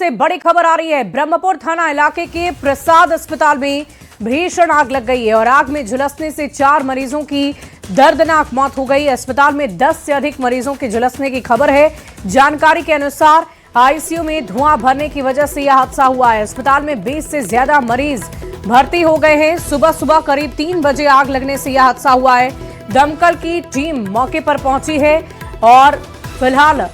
से बड़ी खबर आ रही है। ब्रह्मपुर थाना इलाके के प्रसाद अस्पताल में भीषण आग लग गई है और आग में झुलसने से 4 मरीजों की दर्दनाक मौत हो गई। अस्पताल में 10 से अधिक मरीजों के झुलसने की खबर है। जानकारी के अनुसार आईसीयू में धुआं भरने की वजह से यह हादसा हुआ है। अस्पताल में 20 से ज्यादा मरीज भर्ती हो गए हैं। सुबह सुबह करीब 3 बजे आग लगने से यह हादसा हुआ है। दमकल की टीम मौके पर पहुंची है और फिलहाल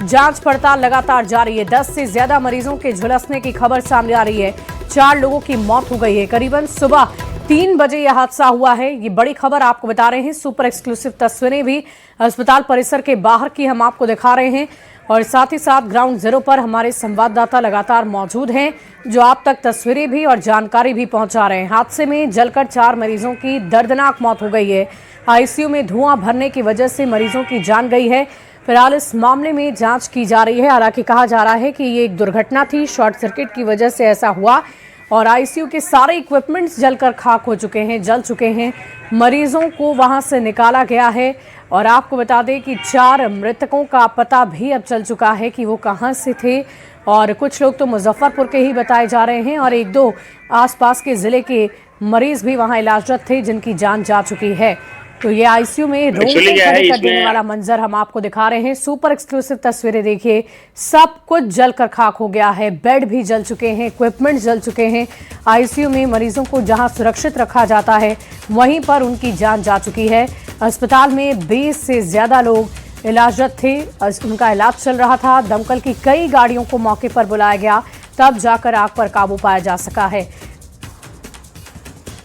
जांच पड़ताल लगातार जारी है। 10 से ज्यादा मरीजों के झुलसने की खबर सामने आ रही है। 4 लोगों की मौत हो गई है। करीबन सुबह 3 बजे यह हादसा हुआ है। ये बड़ी खबर आपको बता रहे हैं। सुपर एक्सक्लूसिव तस्वीरें भी अस्पताल परिसर के बाहर की हम आपको दिखा रहे हैं और साथ ही साथ ग्राउंड जीरो पर हमारे संवाददाता लगातार मौजूद हैं जो आप तक तस्वीरें भी और जानकारी भी पहुंचा रहे हैं। हादसे में जलकर 4 मरीजों की दर्दनाक मौत हो गई है। आईसीयू में धुआं भरने की वजह से मरीजों की जान गई है। फिलहाल इस मामले में जांच की जा रही है। हालांकि कहा जा रहा है कि ये एक दुर्घटना थी, शॉर्ट सर्किट की वजह से ऐसा हुआ और आईसीयू के सारे इक्विपमेंट्स जलकर खाक हो चुके हैं, जल चुके हैं। मरीजों को वहां से निकाला गया है और आपको बता दें कि 4 मृतकों का पता भी अब चल चुका है कि वो कहां से थे और कुछ लोग तो मुजफ्फरपुर के ही बताए जा रहे हैं और 1-2 आसपास के जिले के मरीज भी वहां इलाजरत थे जिनकी जान जा चुकी है। तो ये आईसीयू में रोंगटे खड़े कर देने वाला मंजर हम आपको दिखा रहे हैं। सुपर एक्सक्लूसिव तस्वीरें देखिए। सब कुछ जलकर खाक हो गया है। बेड भी जल चुके हैं, इक्विपमेंट जल चुके हैं। आईसीयू में मरीजों को जहां सुरक्षित रखा जाता है वहीं पर उनकी जान जा चुकी है। अस्पताल में 20 से ज्यादा लोग इलाजरत थे, उनका इलाज चल रहा था। दमकल की कई गाड़ियों को मौके पर बुलाया गया, तब जाकर आग पर काबू पाया जा सका है।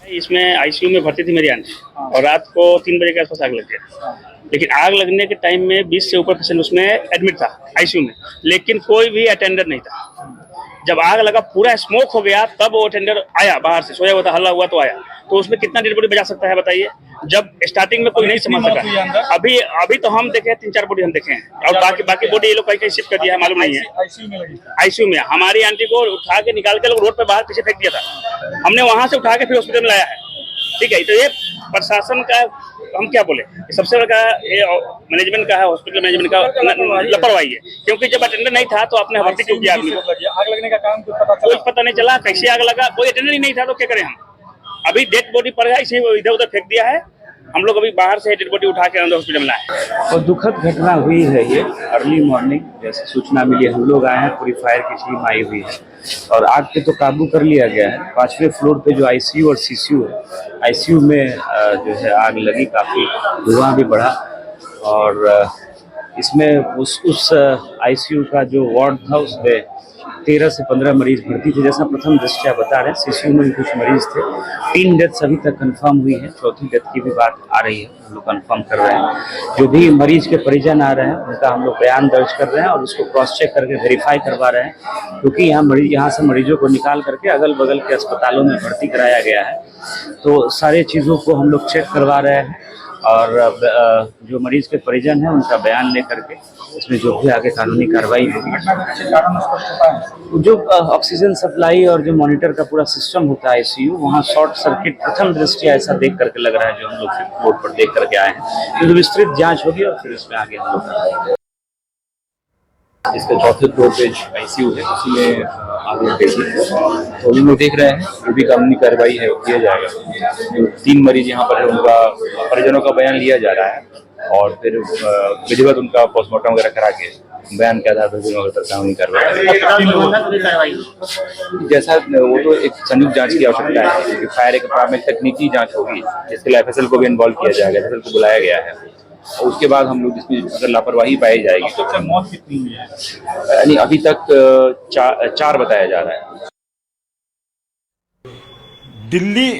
इसमें आईसीयू में भर्ती थी मेरी आंटी और रात को 3 बजे के आसपास आग लग गया। लेकिन आग लगने के टाइम में 20 से ऊपर पेशेंट उसमें एडमिट था आईसीयू में, लेकिन कोई भी अटेंडर नहीं था। जब आग लगा पूरा स्मोक हो गया तब वो अटेंडर आया, बाहर से सोया हुआ था, हल्ला हुआ तो आया। तो उसमें कितना डेड बॉडी बचा सकता है बताइए, जब स्टार्टिंग में कोई नहीं समझ सका। अभी तो हम देखे 3-4 बॉडी हम देखे हैं और बाकी बॉडी ये लोग कहीं शिफ्ट कर दिया है, मालूम नहीं है। आईसीयू में हमारी आंटी को उठा के निकाल के लोग रोड पे बाहर पीछे फेंक दिया था। हमने वहां से उठा के फिर हॉस्पिटल में लाया है। ठीक है, तो ये प्रशासन का हम क्या बोले, सबसे बड़ा ये मैनेजमेंट का है, हॉस्पिटल मैनेजमेंट का लापरवाही है। क्योंकि जब अटेंडर नहीं था तो आपने भर्ती क्यों किया? आग लगने का काम कोई पता नहीं चला, कैसे आग लगा, कोई अटेंडर ही नहीं था तो क्या करें हम। अभी डेड बॉडी पड़ गया, इसे इधर उधर फेंक दिया है। हम लोग अभी बाहर से डेड बॉडी उठा के अंदर हॉस्पिटल में लाए। और दुखद घटना हुई है ये अर्ली मॉर्निंग, जैसे सूचना मिली हम लोग आए हैं, पूरी फायर की टीम आई हुई है और आग पे तो काबू कर लिया गया है। 5वें फ्लोर पे जो आईसीयू और सीसीयू है, आईसीयू में जो है आग लगी, काफी धुआं भी बढ़ा और इसमें उस आईसीयू का जो वार्ड था उसमें 13 से 15 मरीज भर्ती थे, जैसा प्रथम दृष्टया बता रहे हैं। सीसीयू में भी कुछ मरीज थे। 3 डेथ्स अभी तक कंफर्म हुई है, 4थी डेथ की भी बात आ रही है, हम लोग कंफर्म कर रहे हैं। जो भी मरीज के परिजन आ रहे हैं उनका हम लोग बयान दर्ज कर रहे हैं और उसको क्रॉस चेक करके वेरीफाई करवा रहे हैं, क्योंकि यहाँ से मरीजों को निकाल करके अगल बगल के अस्पतालों में भर्ती कराया गया है। तो सारे चीज़ों को हम लोग चेक करवा रहे हैं और जो मरीज के परिजन हैं उनका बयान लेकर के इसमें जो भी आगे कानूनी कार्रवाई होगी। जो ऑक्सीजन सप्लाई और जो मॉनिटर का पूरा सिस्टम होता है आईसीयू, वहाँ शॉर्ट सर्किट प्रथम दृष्टि ऐसा देख करके लग रहा है, जो हम लोग बोर्ड पर देख करके आए हैं। तो विस्तृत जांच होगी और फिर इसमें आगे हम लोग इसका 4थे फ्लोर पे आईसीयू है, उसी में आग लग गई थी। तो हम लोग देख रहे हैं जो भी कानूनी कार्रवाई है वो किया जाएगा। जो 3 मरीज यहाँ पर है उनका परिजनों का बयान लिया जा रहा है और फिर विधिवत उनका पोस्टमार्टम वगैरह करा के बयान के आधार पर कानूनी कार्रवाई। जैसा वो तो एक संयुक्त जांच की आवश्यकता है, क्योंकि फायर एक प्राथमिक तकनीकी जांच होगी जिसके लिए एफएसएल को भी इन्वॉल्व किया जाएगा, एफएसएल को बुलाया गया है। और उसके बाद हम लोग इसमें अगर लापरवाही पाई जाएगी तो मौत कितनी हुई है? यानी अभी तक 4 बताया जा रहा है। दिल्ली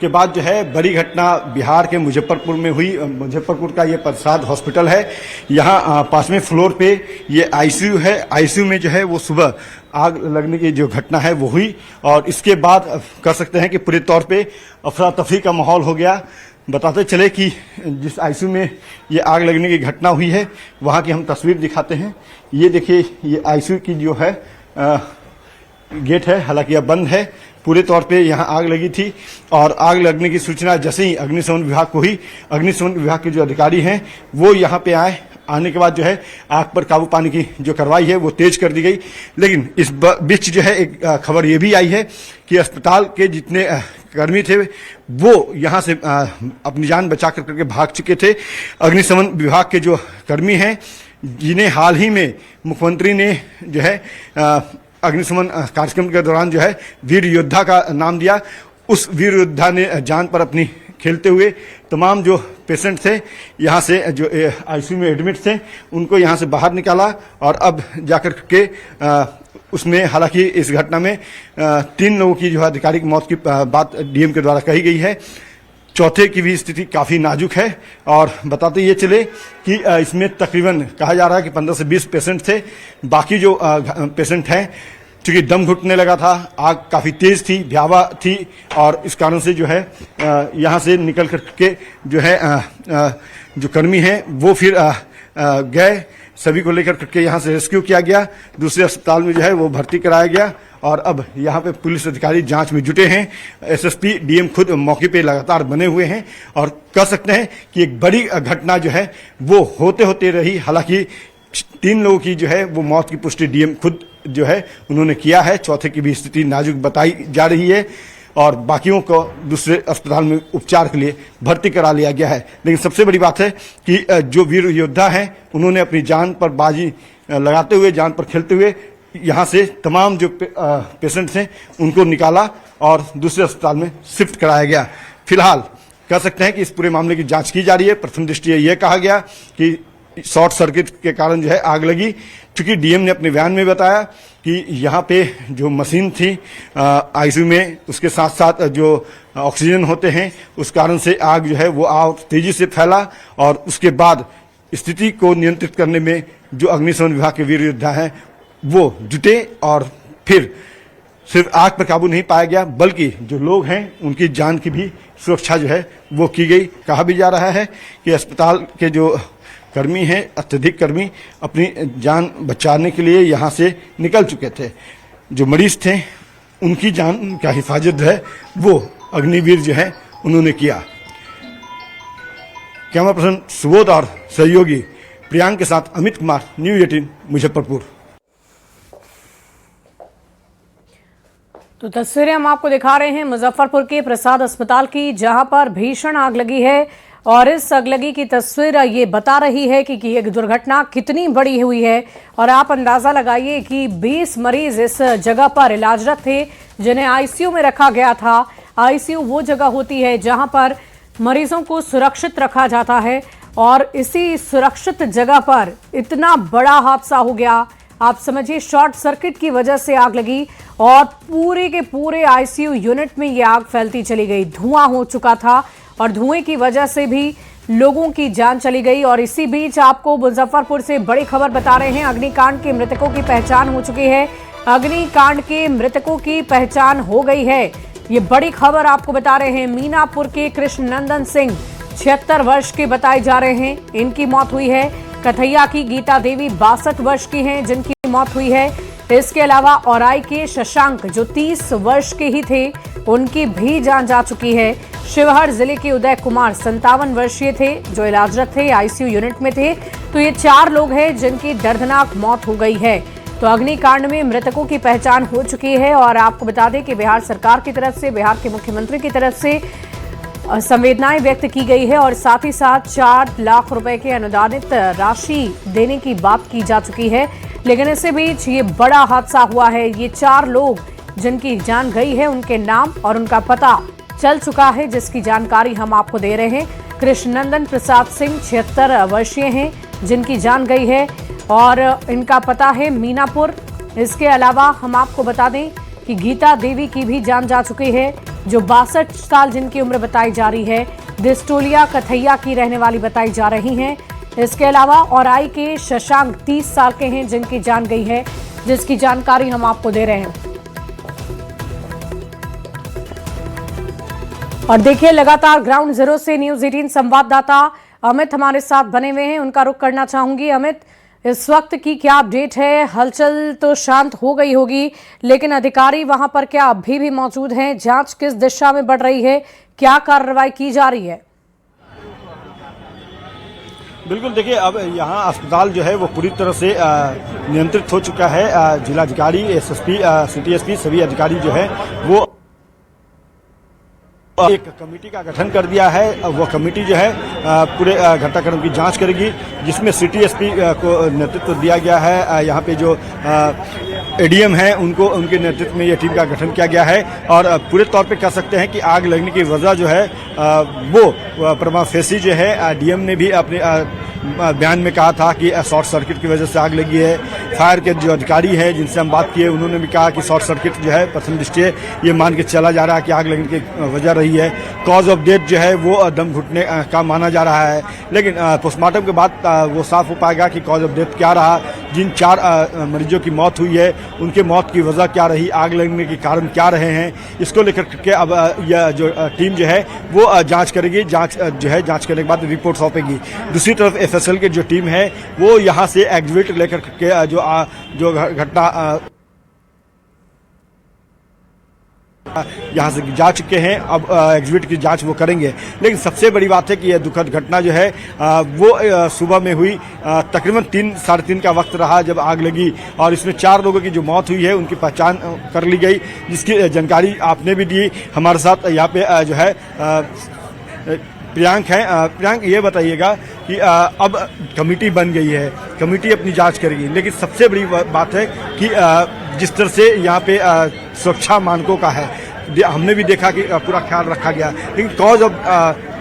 के बाद जो है बड़ी घटना बिहार के मुजफ्फरपुर में हुई। मुजफ्फरपुर का ये प्रसाद हॉस्पिटल है। यहाँ 5वें फ्लोर पे ये आईसीयू है। आईसीयू में जो है वो सुबह आग लगने की जो घटना है वो हुई और इसके बाद कर सकते हैं कि पूरे तौर पे अफरा तफरी का माहौल हो गया। बताते चले कि जिस आईसीयू में ये आग लगने की घटना हुई है वहाँ की हम तस्वीर दिखाते हैं। ये देखिए, ये आईसीयू की जो है गेट है, हालांकि यह बंद है। पूरे तौर पे यहाँ आग लगी थी और आग लगने की सूचना जैसे ही अग्निशमन विभाग को हुई, अग्निशमन विभाग के जो अधिकारी हैं वो यहाँ पे आए आने के बाद जो है आग पर काबू पाने की जो कार्रवाई है वो तेज कर दी गई। लेकिन इस बीच जो है एक खबर ये भी आई है कि अस्पताल के जितने कर्मी थे वो यहाँ से अपनी जान बचा करके भाग चुके थे। अग्निशमन विभाग के जो कर्मी हैं जिन्हें हाल ही में मुख्यमंत्री ने जो है अग्निशमन कार्यक्रम के दौरान जो है वीर योद्धा का नाम दिया, उस वीर योद्धा ने जान पर अपनी खेलते हुए तमाम जो पेशेंट थे यहाँ से जो आईसीयू में एडमिट थे उनको यहाँ से बाहर निकाला और अब जाकर के उसमें हालांकि इस घटना में 3 लोगों की जो आधिकारिक मौत की बात डीएम के द्वारा कही गई है। चौथे की भी स्थिति काफ़ी नाजुक है और बताते ये चले कि इसमें तकरीबन कहा जा रहा है कि 15 से 20 पेशेंट थे। बाकी जो पेशेंट हैं चूँकि दम घुटने लगा था, आग काफ़ी तेज़ थी, भयावह थी और इस कारण से जो है यहाँ से निकल करके जो है जो कर्मी हैं वो फिर गए, सभी को लेकर करके यहाँ से रेस्क्यू किया गया, दूसरे अस्पताल में जो है वो भर्ती कराया गया और अब यहाँ पे पुलिस अधिकारी जांच में जुटे हैं। एसएसपी डीएम खुद मौके पे लगातार बने हुए हैं और कह सकते हैं कि एक बड़ी घटना जो है वो होते होते रही। हालांकि 3 लोगों की जो है वो मौत की पुष्टि डीएम खुद जो है उन्होंने किया है, चौथे की भी स्थिति नाजुक बताई जा रही है और बाकियों को दूसरे अस्पताल में उपचार के लिए भर्ती करा लिया गया है। लेकिन सबसे बड़ी बात है कि जो वीर योद्धा हैं उन्होंने अपनी जान पर बाजी लगाते हुए, जान पर खेलते हुए यहाँ से तमाम जो पेशेंट्स हैं उनको निकाला और दूसरे अस्पताल में शिफ्ट कराया गया। फिलहाल कह सकते हैं कि इस पूरे मामले की जांच की जा रही है। प्रथम दृष्टया यह कहा गया कि शॉर्ट सर्किट के कारण जो है आग लगी, क्योंकि डीएम ने अपने बयान में बताया कि यहाँ पे जो मशीन थी आईसीयू में, उसके साथ साथ जो ऑक्सीजन होते हैं, उस कारण से आग जो है वो आग तेजी से फैला और उसके बाद स्थिति को नियंत्रित करने में जो अग्निशमन विभाग के वीर योद्धा हैं वो जुटे और फिर सिर्फ आग पर काबू नहीं पाया गया बल्कि जो लोग हैं उनकी जान की भी सुरक्षा जो है वो की गई। कहा भी जा रहा है कि अस्पताल के जो कर्मी हैं, अत्यधिक कर्मी अपनी जान बचाने के लिए यहाँ से निकल चुके थे। जो मरीज थे उनकी जान का हिफाजत जो है वो अग्निवीर जो है उन्होंने किया। कैमरा पर्सन सुबोध और सहयोगी प्रियांक के साथ अमित कुमार, न्यूज़ 18 मुजफ्फरपुर। तो तस्वीरें हम आपको दिखा रहे हैं मुजफ्फरपुर के प्रसाद अस्पताल की, जहां पर भीषण आग लगी है और इस अगलगी की तस्वीर ये बता रही है कि ये दुर्घटना कितनी बड़ी हुई है। और आप अंदाजा लगाइए कि 20 मरीज इस जगह पर इलाजरत थे जिन्हें आईसीयू में रखा गया था। आईसीयू वो जगह होती है जहां पर मरीजों को सुरक्षित रखा जाता है और इसी सुरक्षित जगह पर इतना बड़ा हादसा हो गया। आप समझिए शॉर्ट सर्किट की वजह से आग लगी और पूरे के पूरे आईसीयू यूनिट में ये आग फैलती चली गई। धुआं हो चुका था और धुएं की वजह से भी लोगों की जान चली गई। और इसी बीच आपको मुजफ्फरपुर से बड़ी खबर बता रहे हैं। अग्निकांड के मृतकों की पहचान हो चुकी है। अग्निकांड के मृतकों की पहचान हो गई है, ये बड़ी खबर आपको बता रहे हैं। मीनापुर के कृष्णनंदन सिंह 76 वर्ष के बताए जा रहे हैं, इनकी मौत हुई है। कथैया की गीता देवी 62 वर्ष की हैं, जिनकी मौत हुई है। इसके अलावा औराई के शशांक जो 30 वर्ष के ही थे, उनकी भी जान जा चुकी है। शिवहर जिले के उदय कुमार 57 वर्षीय थे, जो इलाजरत थे, आईसीयू यूनिट में थे। तो ये 4 लोग हैं जिनकी दर्दनाक मौत हो गई है। तो अग्निकांड में मृतकों की पहचान हो चुकी है। और आपको बता दें कि बिहार सरकार की तरफ से, बिहार के मुख्यमंत्री की तरफ से संवेदनाएं व्यक्त की गई है और साथ ही साथ 4 लाख रुपए की अनुदानित राशि देने की बात की जा चुकी है। लेकिन इससे बीच ये बड़ा हादसा हुआ है। ये 4 लोग जिनकी जान गई है, उनके नाम और उनका पता चल चुका है, जिसकी जानकारी हम आपको दे रहे हैं। कृष्णनंदन प्रसाद सिंह 76 वर्षीय हैं, जिनकी जान गई है और इनका पता है मीनापुर। इसके अलावा हम आपको बता दें कि गीता देवी की भी जान जा चुकी है, जो 62 साल जिनकी उम्र बताई जा रही है, दिस्टोलिया कथैया की रहने वाली बताई जा रही हैं। इसके अलावा औराई के शशांक 30 साल के हैं, जिनकी जान गई है, जिसकी जानकारी हम आपको दे रहे हैं। और देखिए लगातार ग्राउंड जीरो से न्यूज़ 18 संवाददाता अमित हमारे साथ बने हुए हैं, उनका रुख करना चाहूंगी। अमित, इस वक्त की क्या अपडेट है? हलचल तो शांत हो गई होगी, लेकिन अधिकारी वहां पर क्या अभी भी मौजूद हैं? जांच किस दिशा में बढ़ रही है? क्या कार्रवाई की जा रही है? बिल्कुल, देखिए अब यहाँ अस्पताल जो है वो पूरी तरह से नियंत्रित हो चुका है। जिलाधिकारी, एसएसपी, सिटी एसपी सभी अधिकारी जो है वो एक कमेटी का गठन कर दिया है। वो कमेटी जो है पूरे घटनाक्रम की जांच करेगी, जिसमें सिटी एसपी को नेतृत्व दिया गया है। यहाँ पे जो एडीएम हैं उनको, उनके नेतृत्व में ये टीम का गठन किया गया है। और पूरे तौर पे कह सकते हैं कि आग लगने की वजह जो है वो प्रमा फेसी जो है, डीएम ने भी अपने बयान में कहा था कि शॉर्ट सर्किट की वजह से आग लगी है। फायर के जो अधिकारी हैं जिनसे हम बात किए, उन्होंने भी कहा कि शॉर्ट सर्किट जो है प्रथम दृष्टया ये मान के चला जा रहा है कि आग लगने की वजह रही है। कॉज ऑफ डेथ जो है वो दम घुटने का माना जा रहा है, लेकिन पोस्टमार्टम के बाद वो साफ हो पाएगा कि कॉज ऑफ डेथ क्या रहा। जिन 4 मरीजों की मौत हुई है उनके मौत की वजह क्या रही, आग लगने के कारण क्या रहे हैं, इसको लेकर के अब यह जो टीम जो है वो जांच करेगी। जांच जो है जांच करने के बाद रिपोर्ट सौंपेगी। दूसरी तरफ एफएसएल की जो टीम है वो यहाँ से एग्जीक्यूटिव लेकर के जो घटना यहाँ से जा चुके हैं, अब एग्जीक्यूटिव की जांच वो करेंगे। लेकिन सबसे बड़ी बात है कि यह दुखद घटना जो है वो सुबह में हुई। तकरीबन 3 साढ़े 3 का वक्त रहा जब आग लगी, और इसमें 4 लोगों की जो मौत हुई है उनकी पहचान कर ली गई, जिसकी जानकारी आपने भी दी। हमारे साथ यहाँ पे जो है प्रियांक है। प्रियांक, ये बताइएगा कि अब कमेटी बन गई है, कमेटी अपनी जांच करेगी, लेकिन सबसे बड़ी बात है कि जिस तरह से यहाँ पे सुरक्षा मानकों का है, हमने भी देखा कि पूरा ख्याल रखा गया, लेकिन कॉज ऑफ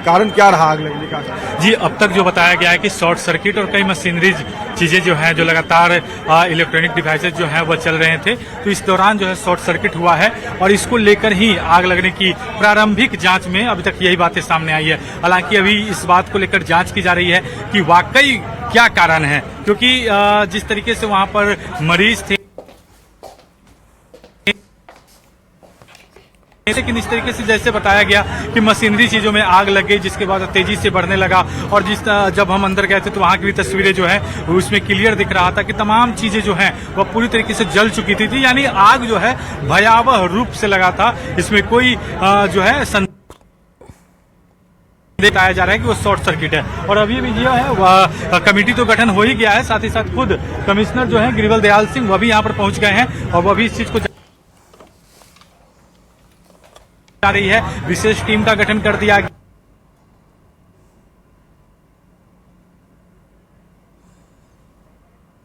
कारण क्या रहा आग लगने का? जी, अब तक जो बताया गया है कि शॉर्ट सर्किट और कई मशीनरी चीजें जो हैं, जो लगातार इलेक्ट्रॉनिक डिवाइसेज जो हैं वो चल रहे थे, तो इस दौरान जो है शॉर्ट सर्किट हुआ है और इसको लेकर ही आग लगने की प्रारंभिक जांच में अभी तक यही बातें सामने आई है। हालांकि अभी इस बात को लेकर जांच की जा रही है कि वाकई क्या कारण है, क्योंकि जिस तरीके से वहां पर मरीज थे, लेकिन इस तरीके से जैसे बताया गया कि मशीनरी चीजों में आग लग गई, जिसके बाद तेजी से बढ़ने लगा। और जब हम अंदर गए थे तो वहां की भी तस्वीरें जो है उसमें क्लियर दिख रहा था कि तमाम चीजें जो हैं वह पूरी तरीके से जल चुकी थी। यानी आग जो है भयावह रूप से लगा था। इसमें कोई जो है बताया जा रहा है कि वो शॉर्ट सर्किट है। और अभी भी जो है वह कमेटी तो गठन हो ही गया है, साथ ही साथ खुद कमिश्नर जो है गिरिवल दयाल सिंह वह भी यहाँ पर पहुंच गए हैं और वह भी इस चीज को जा रही है। विशेष टीम का गठन कर दिया गया।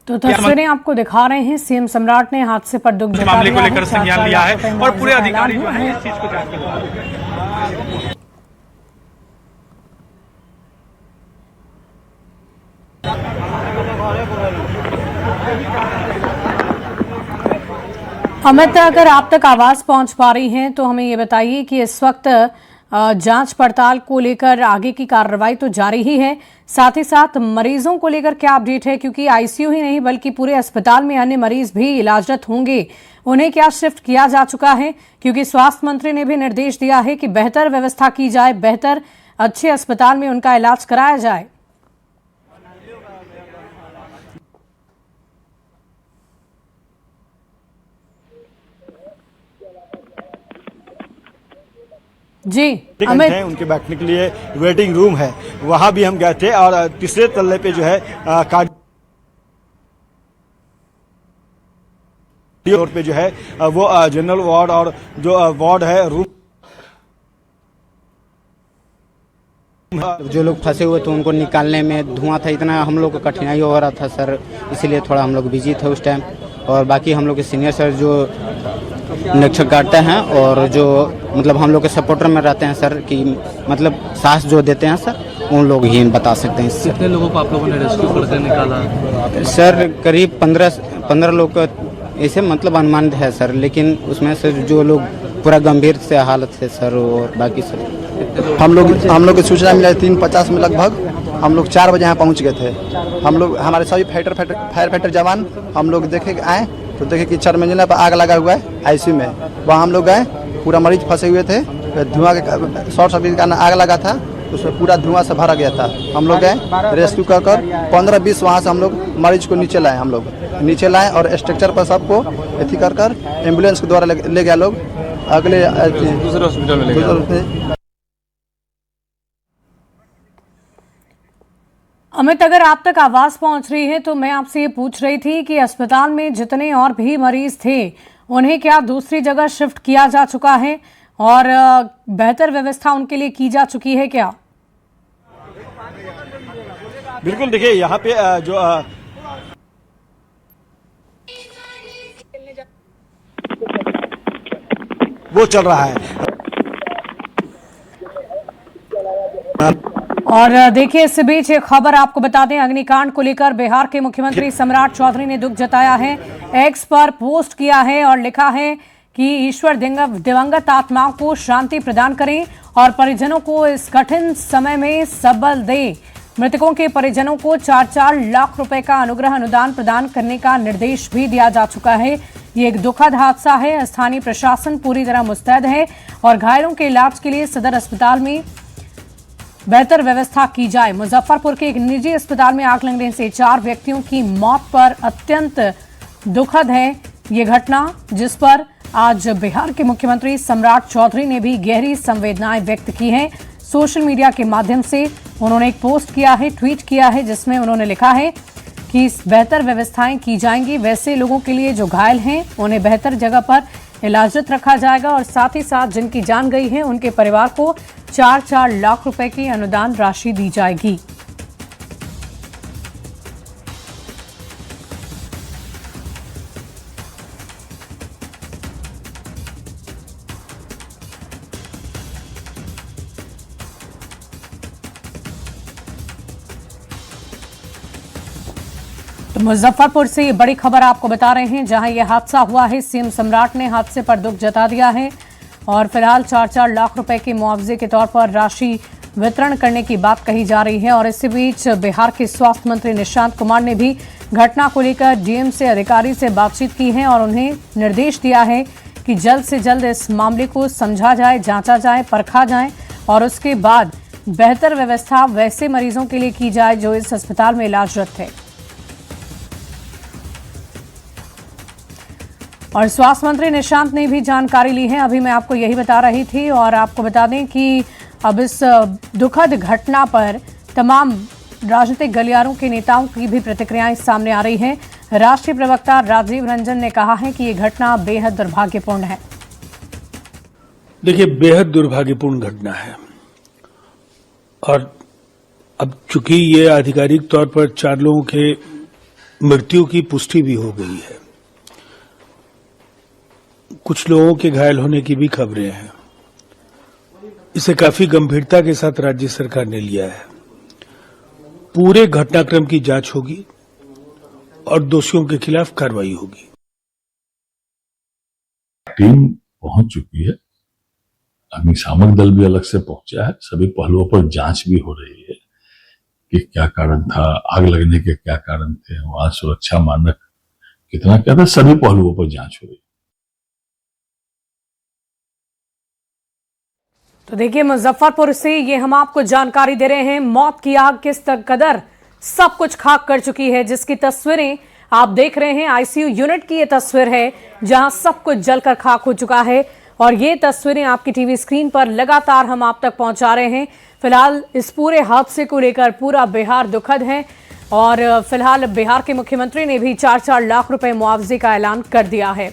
तो तस्वीरें आपको दिखा रहे हैं। सीएम सम्राट ने हादसे पर दुख जताया, मामले को लेकर संज्ञान लिया है और पूरे अधिकारी जो है इस चीज को जांच कर रहे हैं। अमित, अगर आप तक आवाज पहुंच पा रही हैं तो हमें ये बताइए कि इस वक्त जांच पड़ताल को लेकर आगे की कार्रवाई तो जारी ही है, साथ ही साथ मरीजों को लेकर क्या अपडेट है? क्योंकि आईसीयू ही नहीं बल्कि पूरे अस्पताल में अन्य मरीज भी इलाजरत होंगे, उन्हें क्या शिफ्ट किया जा चुका है? क्योंकि स्वास्थ्य मंत्री ने भी निर्देश दिया है कि बेहतर व्यवस्था की जाए, बेहतर अच्छे अस्पताल में उनका इलाज कराया जाए। जी अमित है, उनके बैठने के लिए वेटिंग रूम है, वहां भी हम गए थे। और तीसरे तल्ले पे जो है फ्लोर पे जो है वो जनरल वार्ड और जो वार्ड है रूम, जो लोग फंसे हुए थे उनको निकालने में धुआं था, इतना हम लोग को कठिनाई हो रहा था सर, इसीलिए थोड़ा हम लोग बिजी थे उस टाइम। और बाकी हम लोग के सीनियर सर जो निरीक्षक काटते हैं और जो मतलब हम लोग के सपोर्टर में रहते हैं सर, कि मतलब साहस जो देते हैं सर, उन लोग ही बता सकते हैं। कितने लोगों को आप लोगों ने रेस्क्यू करके निकाला? सर करीब 15 लोग का ऐसे मतलब अनुमानित है सर, लेकिन उसमें से जो लोग पूरा गंभीर से हालत है सर, और बाकी सर हम लोग की सूचना मिला 3:50 में लगभग हम लोग 4 बजे यहाँ पहुँच गए थे। हम लोग हमारे सभी फायर फाइटर जवान हम लोग देखे आए तो देखे कि 4 मंजिला पर आग लगा हुआ है आईसीयू में। वहाँ हम लोग गए, पूरा मरीज फंसे हुए थे, धुआं के शॉर्ट सर्किट के कारण आग लगा था, उसमें पूरा धुआं से भरा गया था। हम लोग गए रेस्क्यू कर 15-20 वहाँ से हम लोग मरीज को नीचे लाए, हम लोग नीचे लाए और स्ट्रक्चर पर सबको अथी कर एम्बुलेंस के द्वारा ले गया लोग अगले दूसरे हॉस्पिटल में ले गया। अमित, अगर आप तक आवाज पहुंच रही है तो मैं आपसे ये पूछ रही थी कि अस्पताल में जितने और भी मरीज थे उन्हें क्या दूसरी जगह शिफ्ट किया जा चुका है और बेहतर व्यवस्था उनके लिए की जा चुकी है क्या? बिल्कुल, देखिए यहाँ पे जो वो चल रहा है। और देखिए, इस बीच एक खबर आपको बता दें, अग्निकांड को लेकर बिहार के मुख्यमंत्री सम्राट चौधरी ने दुख जताया है। एक्स पर पोस्ट किया है और लिखा है कि ईश्वर दिवंगत आत्माओं को शांति प्रदान करें और परिजनों को इस कठिन समय में सबल दे। मृतकों के परिजनों को 4-4 लाख रुपए का अनुग्रह अनुदान प्रदान करने का निर्देश भी दिया जा चुका है। ये एक दुखद हादसा है। स्थानीय प्रशासन पूरी तरह मुस्तैद है और घायलों के इलाज के लिए सदर अस्पताल में बेहतर व्यवस्था की जाए। मुजफ्फरपुर के एक निजी अस्पताल में आग लगने से 4 व्यक्तियों की मौत पर अत्यंत दुखद है ये घटना, जिस पर आज बिहार के मुख्यमंत्री सम्राट चौधरी ने भी गहरी संवेदनाएं व्यक्त की हैं। सोशल मीडिया के माध्यम से उन्होंने एक पोस्ट किया है, ट्वीट किया है, जिसमें उन्होंने लिखा है कि बेहतर व्यवस्थाएं की जाएंगी। वैसे लोगों के लिए जो घायल हैं उन्हें बेहतर जगह पर इलाजत रखा जाएगा और साथ ही साथ जिनकी जान गई है उनके परिवार को 4-4 लाख रुपए की अनुदान राशि दी जाएगी। तो मुजफ्फरपुर से ये बड़ी खबर आपको बता रहे हैं, जहां यह हादसा हुआ है। सीएम सम्राट ने हादसे पर दुख जता दिया है और फिलहाल 4-4 लाख रुपए के मुआवजे के तौर पर राशि वितरण करने की बात कही जा रही है। और इसी बीच बिहार के स्वास्थ्य मंत्री निशांत कुमार ने भी घटना को लेकर डीएम से अधिकारी से बातचीत की है और उन्हें निर्देश दिया है कि जल्द से जल्द इस मामले को समझा जाए, जांचा जाए, परखा जाए और उसके बाद बेहतर व्यवस्था वैसे मरीजों के लिए की जाए जो इस अस्पताल में इलाजरत थे। और स्वास्थ्य मंत्री निशांत ने भी जानकारी ली है, अभी मैं आपको यही बता रही थी। और आपको बता दें कि अब इस दुखद घटना पर तमाम राजनीतिक गलियारों के नेताओं की भी प्रतिक्रियाएं सामने आ रही हैं। राष्ट्रीय प्रवक्ता राजीव रंजन ने कहा है कि ये घटना बेहद दुर्भाग्यपूर्ण है। देखिए, बेहद दुर्भाग्यपूर्ण घटना है और अब चूंकि ये आधिकारिक तौर पर 4 लोगों के मृत्यु की पुष्टि भी हो गई है, कुछ लोगों के घायल होने की भी खबरें हैं। इसे काफी गंभीरता के साथ राज्य सरकार ने लिया है। पूरे घटनाक्रम की जांच होगी और दोषियों के खिलाफ कार्रवाई होगी। टीम पहुंच चुकी है, अग्निशामक दल भी अलग से पहुंचा है। सभी पहलुओं पर जांच भी हो रही है कि क्या कारण था, आग लगने के क्या कारण थे, वहां सुरक्षा मानक कितना क्या था, सभी पहलुओं पर जांच हो रही है। तो देखिए, मुजफ्फरपुर से ये हम आपको जानकारी दे रहे हैं। मौत की आग किस कदर सब कुछ खाक कर चुकी है, जिसकी तस्वीरें आप देख रहे हैं। आईसीयू यूनिट की ये तस्वीर है जहां सब कुछ जलकर खाक हो चुका है और ये तस्वीरें आपकी टीवी स्क्रीन पर लगातार हम आप तक पहुंचा रहे हैं। फिलहाल इस पूरे हादसे को लेकर पूरा बिहार दुखद है और फिलहाल बिहार के मुख्यमंत्री ने भी 4-4 लाख रुपए मुआवजे का ऐलान कर दिया है।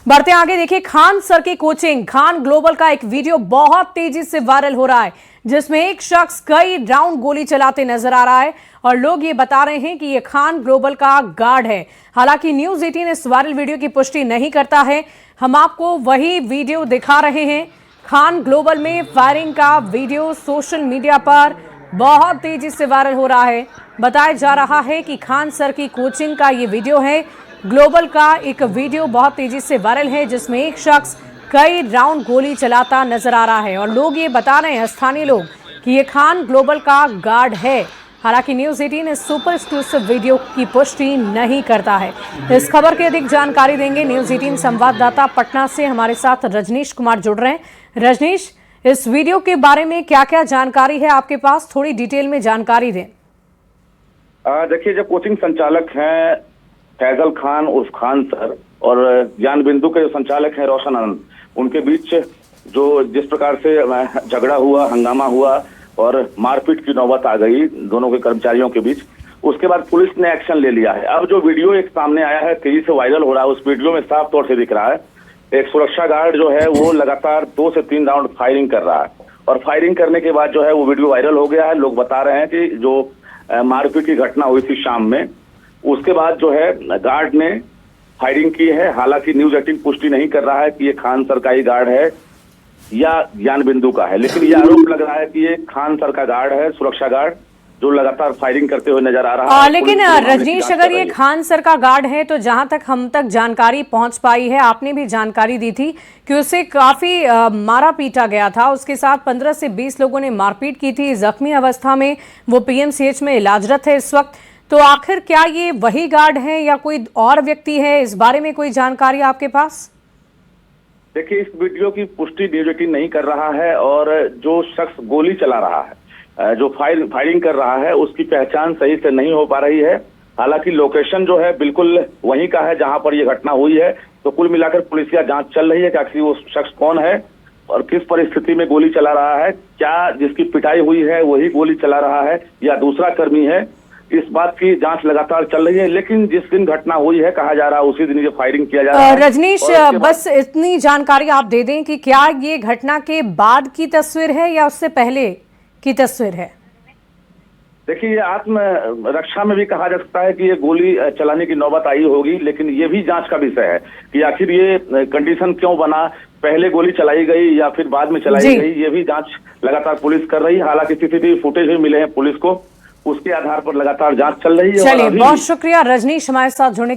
बढ़ते आगे, देखिए खान सर की कोचिंग। खान ग्लोबल का एक वीडियो बहुत तेजी से वायरल हो रहा है, जिसमें एक शख्स कई राउंड गोली चलाते नजर आ रहा है और लोग ये बता रहे हैं कि ये खान ग्लोबल का गार्ड है। हालांकि न्यूज़ 18 इस वायरल वीडियो की पुष्टि नहीं करता है। हम आपको वही वीडियो दिखा रहे हैं। खान ग्लोबल में फायरिंग का वीडियो सोशल मीडिया पर बहुत तेजी से वायरल हो रहा है। बताया जा रहा है कि खान सर की कोचिंग का ये वीडियो है। ग्लोबल का एक वीडियो बहुत तेजी से वायरल है, जिसमें एक शख्स कई राउंड गोली चलाता नजर आ रहा है और लोग ये बता रहे हैं, स्थानीय लोग, कि ये खान ग्लोबल का गार्ड है। हालांकि न्यूज़ 18 इस सुपर एक्सक्लूसिव वीडियो की पुष्टि नहीं करता है। इस खबर की अधिक जानकारी देंगे न्यूज़ 18 संवाददाता पटना से हमारे साथ रजनीश कुमार जुड़ रहे हैं। रजनीश, इस वीडियो के बारे में क्या क्या जानकारी है आपके पास, थोड़ी डिटेल में जानकारी दें। देखिए, जो कोचिंग संचालक हैं फैजल खान उर्फ खान सर और ज्ञान बिंदु के जो संचालक हैं रोशन आनंद, उनके बीच जो जिस प्रकार से झगड़ा हुआ, हंगामा हुआ और मारपीट की नौबत आ गई दोनों के कर्मचारियों के बीच। उसके बाद पुलिस ने एक्शन ले लिया है। अब जो वीडियो एक सामने आया है, तेजी से वायरल हो रहा है, उस वीडियो में साफ तौर से दिख रहा है एक सुरक्षा गार्ड जो है वो लगातार 2 से 3 राउंड फायरिंग कर रहा है, और फायरिंग करने के बाद जो है वो वीडियो वायरल हो गया है। लोग बता रहे हैं कि जो मारपीट की घटना हुई थी शाम में, उसके बाद जो है गार्ड ने फायरिंग की है। हालांकि न्यूज 18 पुष्टि नहीं कर रहा है कि ये खान सर का ही गार्ड है या ज्ञान बिंदु का है, लेकिन ये आरोप लग रहा है कि ये खान सर का गार्ड है, सुरक्षा गार्ड, जो लगातार फायरिंग करते हुए नजर आ रहा है। लेकिन रजनीश, अगर ये खान सर का गार्ड है तो जहां तक हम तक जानकारी पहुंच पाई है, आपने भी जानकारी दी थी कि उसे काफी मारा पीटा गया था, उसके साथ 15 से 20 लोगों ने मारपीट की थी, जख्मी अवस्था में वो पीएमसीएच में इलाजरत है इस वक्त। तो आखिर क्या ये वही गार्ड है या कोई और व्यक्ति है, इस बारे में कोई जानकारी आपके पास? देखिए, इस वीडियो की पुष्टि न्यूज 18 नहीं कर रहा है, और जो शख्स गोली चला रहा है, जो फायरिंग कर रहा है, उसकी पहचान सही से नहीं हो पा रही है। हालांकि लोकेशन जो है बिल्कुल वहीं का है जहां पर यह घटना हुई है। तो कुल मिलाकर पुलिसिया जांच चल रही है कि आखिर वो शख्स कौन है और किस परिस्थिति में गोली चला रहा है। क्या जिसकी पिटाई हुई है वही गोली चला रहा है या दूसरा कर्मी है, इस बात की जांच लगातार चल रही है। लेकिन जिस दिन घटना हुई है, कहा जा रहा है उसी दिन ये फायरिंग किया जा रहा है। रजनीश, बस इतनी जानकारी आप दे दें कि क्या ये घटना के बाद की तस्वीर है या उससे पहले की तस्वीर है? देखिए, ये आत्म रक्षा में भी कहा जा सकता है कि ये गोली चलाने की नौबत आई होगी, लेकिन ये भी जांच का विषय है कि आखिर ये कंडीशन क्यों बना, पहले गोली चलाई गई या फिर बाद में चलाई गई, ये भी जांच लगातार पुलिस कर रही है। हालांकि सीसीटीवी फुटेज भी मिले हैं पुलिस को, उसके आधार पर लगातार जांच चल रही है। चलिए, बहुत शुक्रिया रजनीश हमारे साथ जुड़ने के